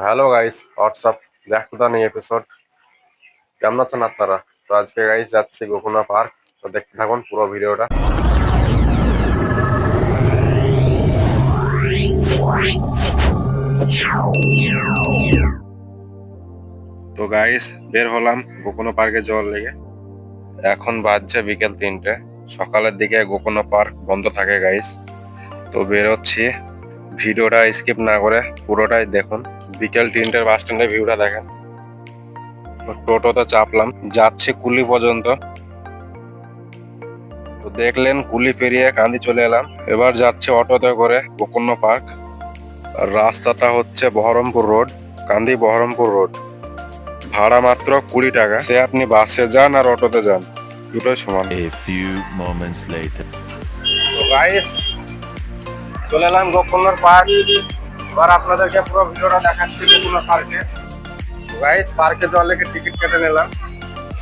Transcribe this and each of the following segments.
Hello guys, WhatsApp. দেখো তো new episode. কেমন আছেন আপনারা? তো আজকে গাইস যাচ্ছি গোকুনা পার্ক। তো দেখতে থাকুন পুরো ভিডিওটা। তো গাইস বের হলাম গোকুনা পার্কে যাওয়ার লেগে। এখন বাজছে বিকেল 3টে। সকালের দিকে গোকুনা পার্ক বন্ধ থাকে গাইস। তো বের হচ্ছি, ভিডিওটা স্কিপ না করে পুরোটাই দেখুন। বিকেল 3টের বাস স্ট্যান্ডের ভিউটা দেখেন। টোটোতে চাপলাম, যাচ্ছি কুলি পর্যন্ত। তো দেখলেন কুলি পেরিয়ে কান্দি চলে এলাম। এবার যাচ্ছে অটোতে করে গোকর্ণ পার্ক। আর রাস্তাটা হচ্ছে বহরমপুর রোড, কান্দি বহরমপুর রোড। ভাড়া মাত্র 20 টাকা। সে আপনি বাসে যান আর অটোতে যান, দুটোই সমান। A few moments later. তো গাইস চলে এলাম গোকর্ণ পার্ক। এবার আপনাদেরকে পুরো ভিডিওটা দেখাচ্ছি গোকর্ণ পার্কে। তো গাইস পার্কে যাওয়ার লেগে টিকিট কেটে নিলাম,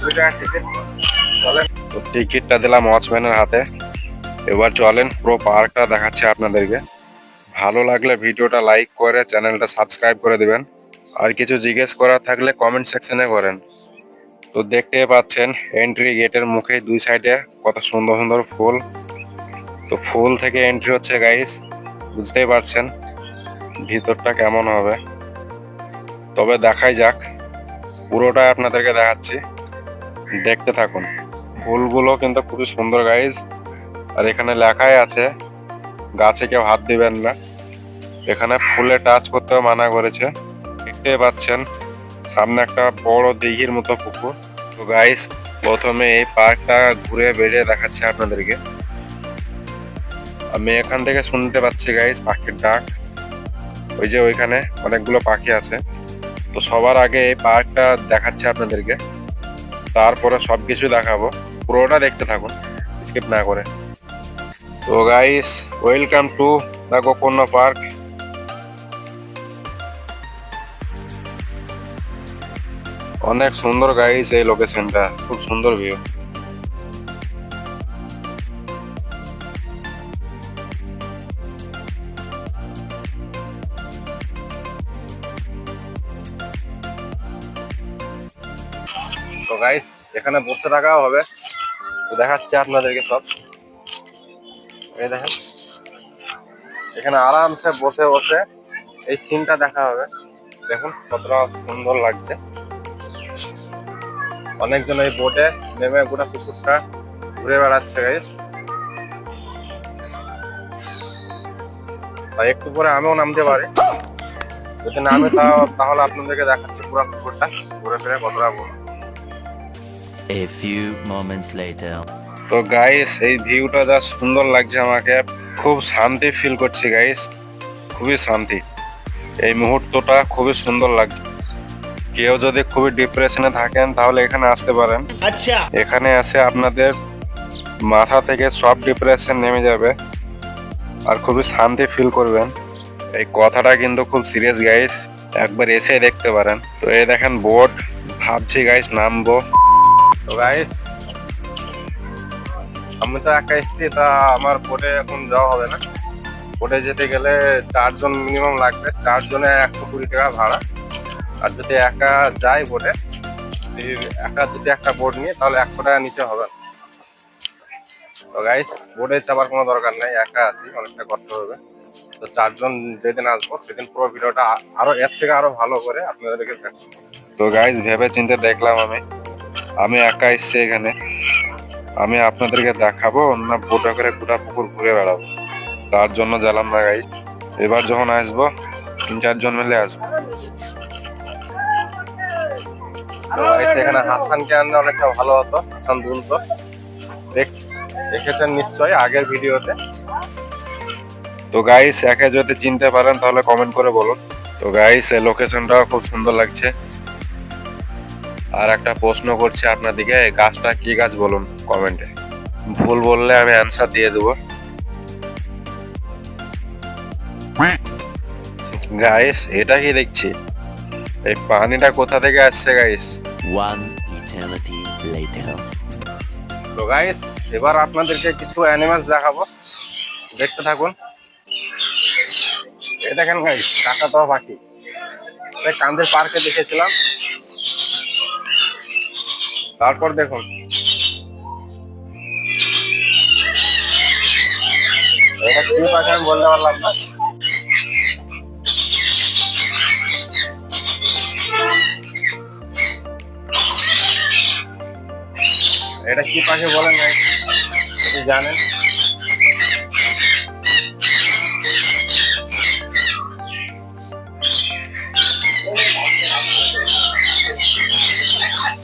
2 টাকা টিকিট। চলেন, তো টিকিটটা দিলাম ওয়াচম্যানের হাতে। এবার চলেন পুরো পার্কটা দেখাচ্ছি আপনাদেরকে। ভালো লাগলে ভিডিওটা লাইক করে চ্যানেলটা সাবস্ক্রাইব করে দিবেন। আর কিছু জিজ্ঞেস করার থাকলে কমেন্ট সেকশনে করেন। তো দেখতেই পাচ্ছেন এন্ট্রি গেটের মুখে দুই সাইডে কত সুন্দর সুন্দর ফুল। তো ফুল থেকে এন্ট্রি হচ্ছে গাইস, বুঝতেই পারছেন ভিতরটা কেমন হবে। তবে দেখাই যাক, পুরোটা আপনাদেরকে দেখাচ্ছি, দেখতে থাকুন। ফুলগুলো কিন্তু খুবই সুন্দর গাইস। আর এখানে লেখাই আছে গাছে কেউ হাত দিবেন না। এখানে ফুলে টাচ করতেও মানা করেছে। দেখতে পাচ্ছেন সামনে একটা বড় দিঘির মতো পুকুর। তো গাইস প্রথমে এই পার্কটা ঘুরে বেরিয়ে দেখাচ্ছি আপনাদেরকে। আমি এখান থেকে শুনতে পাচ্ছি গাইস পাখির ডাক। ওই যে ওইখানে অনেকগুলো পাখি আছে। তো সবার আগে এই পার্কটা দেখাচ্ছি আপনাদেরকে, তারপরে সবকিছু দেখাবো। পুরোটা দেখতে থাকুন স্কিপ না করে। তো guys welcome to the Gokarna park. অনেক সুন্দর গাইস এই লোকেশনটা, খুব সুন্দর ভিউ। তো গাইস এখানে বসে থাকাও হবে। তো দেখাচ্ছি আপনাদেরকে সব। এই দেখেন এখানে আরামসে বসে বসে এই সিনটা দেখা হবে। দেখুন কতটা সুন্দর লাগছে। অনেকজন এই বোটে নেমে গোটা পুকুরটা ঘুরে বেড়াচ্ছে গাইস। আর একটু পরে আমিও নামতে পারি। যদি নামে তাহলে আপনাদেরকে দেখাচ্ছি পুরো পুকুরটা ঘুরে ফিরে কতটা বড়। A few moments later. তো গাইস এই ভিউটা যা সুন্দর লাগছে আমাকে, খুব শান্তি ফিল করছি গাইস, খুবই শান্তি। এই মুহূর্তটা খুবই সুন্দর লাগছে। কেউ যদি খুবই ডিপ্রেশনে থাকেন তাহলে এখানে আসতে পারেন। আচ্ছা, এখানে এসে আপনাদের মাথা থেকে সব ডিপ্রেশন নেমে যাবে আর খুবই শান্তি ফিল করবেন। এই কথাটা কিন্তু খুব সিরিয়াস গাইস, একবার এসে দেখতে পারেন। তো এই দেখেন বোট, ভাবছি গাইস নামবো। তো গাইস আমি তো একা এসেছি, তা আমার বোটে এখন যাওয়া হবে না। বোটে যেতে গেলে 4 জন মিনিমাম লাগবে, 4 জনে 120 টাকা ভাড়া। আর যদি একা যাই বোটে, একা যদি একটা বোট নিয়ে তাহলে 100 টাকা নিচে হবে না। তো গাইস বোটে চাপার কোনো দরকার নেই, একা আছি, অনেকটা কষ্ট হবে। তো 4 জন যেদিন আসবো সেদিন পুরো ভিডিওটা আরো এর থেকে আরো ভালো করে আপনাদেরকে দেখাবো। তো গাইস ভেবে চিন্তে দেখলাম আমি একা এসেছি এখানে, আমি আপনাদেরকে দেখাবো না বোটে করে গোটা পুকুর ঘুরে বেড়াবো, তার জন্য জ্বালাম না গাইস। এবার যখন আসবো 3-4 জন মিলে আসবো। তো গাইস এখানে হাসানকে আনলে অনেকটা ভালো হতো, হাসান দুলতো, দেখেছেন নিশ্চয়ই আগের ভিডিওতে। তো গাইস একে যদি চিনতে পারেন তাহলে কমেন্ট করে বলুন। তো গাইস এই লোকেশনটাও খুব সুন্দর লাগছে। আর একটা প্রশ্ন করছি আপনাদিকে, এই গাছটা কি গাছ বলুন কমেন্টে, ভুল বললে আমি অ্যান্সার দিয়ে দেবো। গাইস এটা কি দেখছি, এই পানিটা কোথা থেকে আসছে গাইস? One eternity later. তো গাইস এবার আপনাদেরকে কিছু অ্যানিমালস দেখাবো, দেখতে থাকুন। এই দেখেন গাইস কাকাতুয়া পাখি, কান্দের পার্কে দেখেছিলাম। তারপর দেখুন এটা কি পাখি আমি বলতে পারলাম না। এটা কি পাখি বলেন নাই যদি জানেন।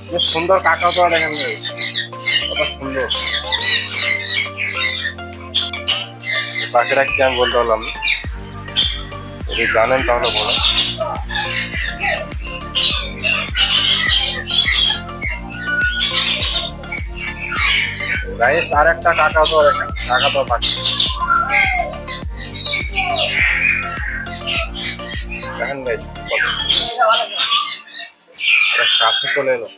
কি সুন্দর কাকাও তো দেখেন কত সুন্দর। পাখিটা কি আমি বলতে পারলাম না, যদি জানেন তাহলে বলুন। গাইস আর একটা কাকাতুয়া দেখেন, কাকাতুয়া পাখি দেখেন গাইস কাছে চলে এলো।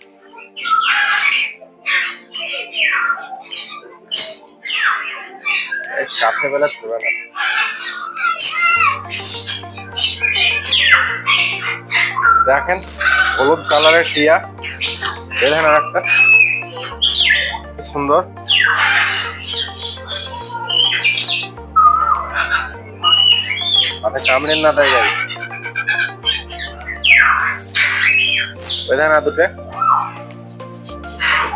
কাছে বেলা ছুবে না। দেখেন হলুদ কালারের টিয়া, দেখেন আর একটা সুন্দর। কামড়েন না তাই গাই দেখেন না দুটো।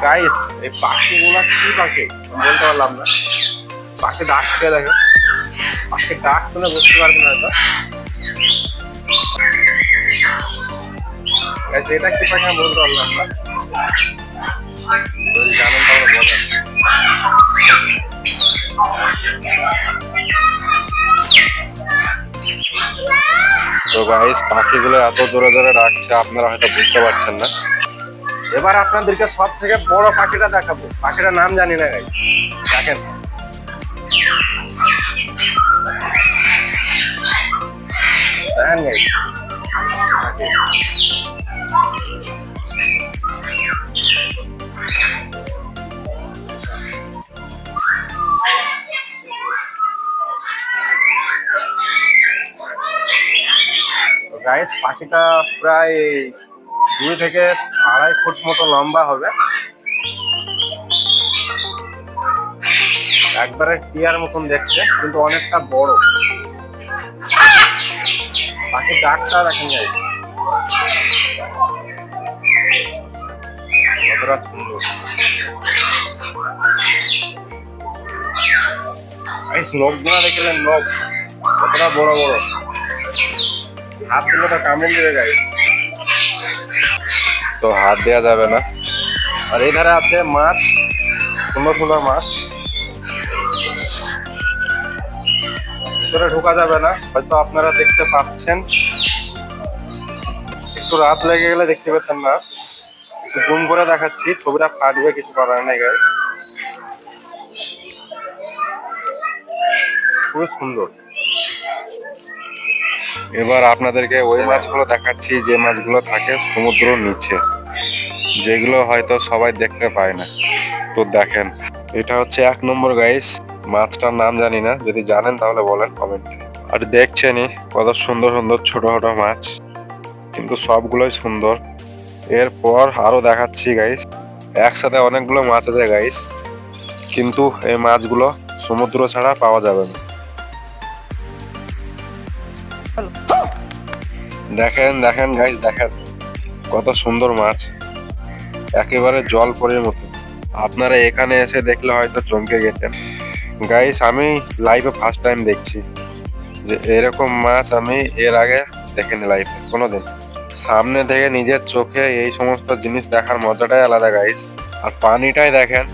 গাইস এই পাখিগুলা কি পাখি বলতে পারলাম না। পাখি ডাকছে দেখেন, পাখি ডাক শুনে বুঝতে পারবেন হয়তো। এটা কি পাখি আমি বলতে পারলাম না, যদি জানেন তাহলে বলেন। তো গাইস পাখিগুলো এত জোরে জোরে ডাকছে আপনারা হয়তো বুঝতে পারছেন না। এবার আপনাদেরকে সব থেকে বড় পাখিটা দেখাবো। পাখিটার নাম জানি না গাইস, দেখেন দেখেন গাইস গাইস পাখিটা প্রায় 2 থেকে 2.5 ফুট মতো লম্বা হবে, একবারে টিয়ার মতন দেখতে কিন্তু অনেকটা বড়। পাখির ডাকটা দেখেন গাইস কতটা সুন্দর। গাইস নখগুলো দেখলেন, নখ কতটা বড় বড়, হাত দিলে তো কামড়ে দেবে গাইস, তো হাত দেওয়া যাবে না। আর এই ধারে আছে মাছ, সুন্দর সুন্দর মাছ, ভিতরে ঢোকা যাবে না, হয়তো আপনারা দেখতে পাচ্ছেন। একটু রাত লেগে গেলে দেখতে পাচ্ছেন না, একটু জুম করে দেখাচ্ছি, ছবিটা ফাটবে, কিছু করার নেই গাইস। খুবই সুন্দর। এবার আপনাদেরকে ওই মাছগুলো দেখাচ্ছি যে মাছগুলো থাকে সমুদ্রের নিচে, যেগুলো হয়তো সবাই দেখতে পায় না। তো দেখেন এটা হচ্ছে 1 নম্বর গাইস, মাছটার নাম জানি না, যদি জানেন তাহলে বলেন কমেন্টে। আর দেখছেনই কত সুন্দর সুন্দর ছোট ছোট মাছ, কিন্তু সবগুলোই সুন্দর। এরপর আরো দেখাচ্ছি গাইস, একসাথে অনেকগুলো মাছ আছে গাইস, কিন্তু এই মাছগুলো সমুদ্র ছাড়া পাওয়া যাবে না। দেখেন দেখেন গাইস, দেখেন কত সুন্দর মাছ, একেবারে জল পরির মতো। আপনারা এখানে এসে দেখলে হয়তো চমকে গেতেন গাইস। আমি লাইভে ফার্স্ট টাইম দেখছি যে এরকম মাছ, আমি এর আগে দেখিনি লাইভে কোনোদিন। সামনে থেকে নিজের চোখে এই সমস্ত জিনিস দেখার মজাটাই আলাদা গাইস। আর পানিটাই দেখেন।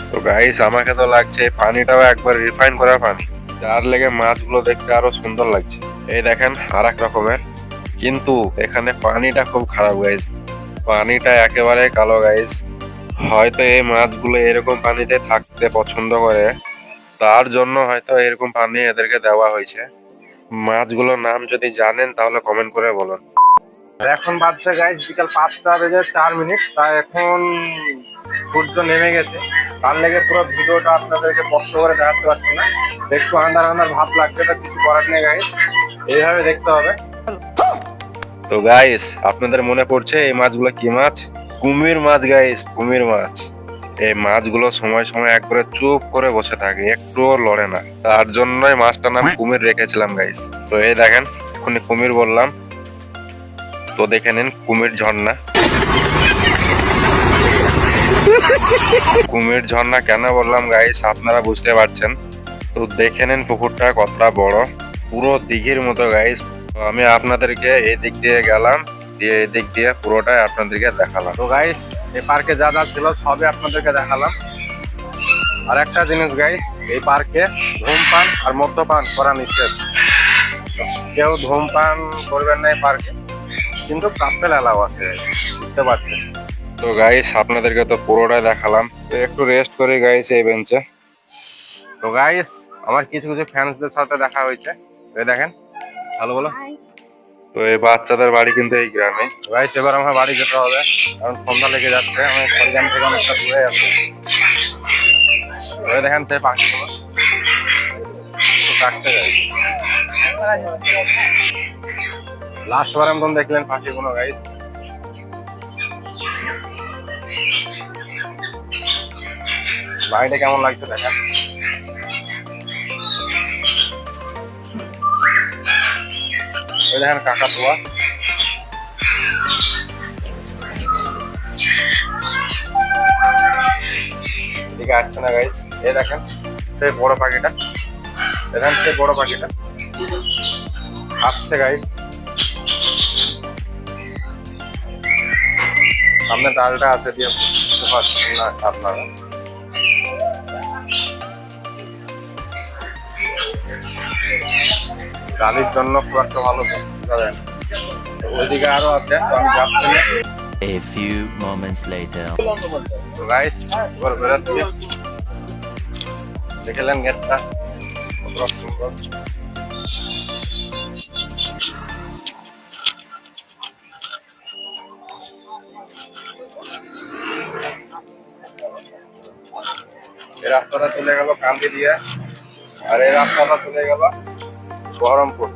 তো গাইস আমাকে তো লাগছে পানিটাও একবার রিফাইন করা পানি, যার লেগে মাছগুলো দেখতে আরো সুন্দর লাগছে। এই দেখেন আর এক রকমের, কিন্তু এখানে পানিটা খুব খারাপ গাইস, পানিটা একেবারে কালো গাইস। হয়তো এই মাছগুলো এরকম পানিতে থাকতে পছন্দ করে, তার জন্য হয়তো এরকম পানি এদেরকে দেওয়া হয়েছে। মাছগুলোর নাম যদি জানেন তাহলে কমেন্ট করে বলুন। এখন বাজছে গাইস বিকাল 5:04। তা এখন সূর্য নেমে গেছে, তার লেগে পুরো ভিডিওটা আপনাদেরকে স্পষ্ট করে দেখাতে পারছি না, একটু আন্ধার আন্ধার ভাব লাগছে, তো কিছু করার নেই গাইস, এইভাবে দেখতে হবে। তো গাইস আপনাদের মনে পড়ছে এই মাছগুলো কি মাছ? কুমির মাছ গাইস, কুমির মাছ। এই মাছগুলো সময় সময় একবারে চুপ করে বসে থাকে, একটুও লড়ে না। তার জন্যই মাছটার নাম কুমির রেখেছিলাম গাইস। তো এই দেখেন, এখনই কুমির বললাম, তো দেখে নিন কুমির ঝর্ণা। কুমির ঝর্ণা কেন বললাম গাইস আপনারা বুঝতে পারছেন। তো দেখে নিন পুকুরটা কতটা বড়, পুরো দিঘির মতো গাইস। তো আমি আপনাদেরকে এই দিক দিয়ে গেলাম, দিয়ে এই দিক দিয়ে পুরোটাই আপনাদেরকে দেখালাম। তো গাইস এই পার্কে যা যা ছিল সবই আপনাদেরকে দেখালাম। আর একটা জিনিস গাইস, এই পার্কে ধূমপান আর মদ্যপান করা নিষেধ। কেউ ধূমপান করবেন না এই পার্কে, কিন্তু কাপেল অ্যালাউ আছে, বুঝতে পারছেন। তো গাইস আপনাদেরকে তো পুরোটাই দেখালাম, তো একটু রেস্ট করি গাইস এই বেঞ্চে। তো গাইস আমার কিছু কিছু ফ্যান্সদের সাথে দেখা হয়েছে, এই দেখেন। ভালো বলো। তো এই বাচ্চাদের বাড়ি কিন্তু এই গ্রামে। গাইস এবার আমার বাড়ি যেতে হবে, কারণ সন্ধ্যা লেগে যাচ্ছে। আমি খড়গ্রাম থেকে অনেকটা দূরে আছি। ওই দেখেন সেই পাখিগুলো ডাকতে যাই। লাস্ট বারের মতন দেখলেন পাখিগুলো গাইস। বাড়িটা কেমন লাগছে দেখেন। ওই দেখেন কাকাতুয়া। এদিকে আসছে না গাইস। এই দেখেন সেই বড় পাখিটা, দেখেন সেই বড় পাখিটা আসছে গাইস। সামনে ডালটা আছে দিয়ে বুঝতে পারছেন না আপনারা। ডালির জন্য খুব একটা ভালো বুঝতে যায় না। ওইদিকে আরো আছে, তো আমি যাচ্ছি না। A few moments later. তো গাইস এবার বেরোচ্ছি। দেখলেন গেটটা কত সুন্দর। এই রাস্তাটা চলে গেল কান্দি দিয়ে, আর এই রাস্তাটা চলে গেল বহরমপুর।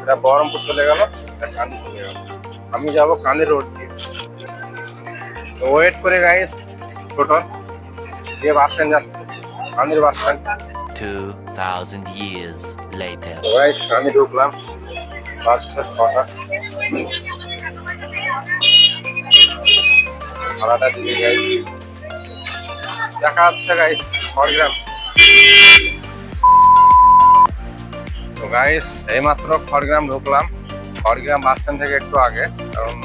এটা বহরমপুর চলে গেল, এটা কান্দি চলে গেল। আমি যাবো কান্দি রোড দিয়ে। তো ওয়েট করে গাইস, টোটো দিয়ে বাস স্ট্যান্ড যাচ্ছে, কান্দির বাস স্ট্যান্ড। 2000 years later. তো গাইস কান্দি ঢুকলাম, বাচ্চা ছটা। ভাড়াটা দিকে গাইস দেখা যাচ্ছে গাইস খড়গ্রাম। তো গাইস এইমাত্র খড়গ্রাম ঢুকলাম, খড়গ্রাম বাস স্ট্যান্ড থেকে একটু আগে। কারণ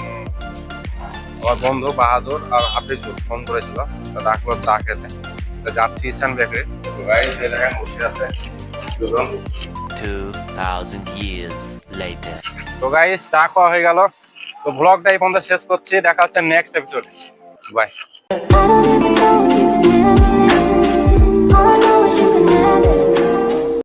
আমার বন্ধু বাহাদুর আর হাফিজুর ফোন করেছিল, তো ডাকলো চা খেতে। তো যাচ্ছি ইসান বেকারি। তো গাইস এই দেখেন বসে আছে দুজন। 2000 years later. তো গাইস চা খাওয়া হয়ে গেল। তো ব্লগটা এই পর্যন্ত শেষ করছি, দেখা হচ্ছে next episode. Bye. I don't even know if you can. All I know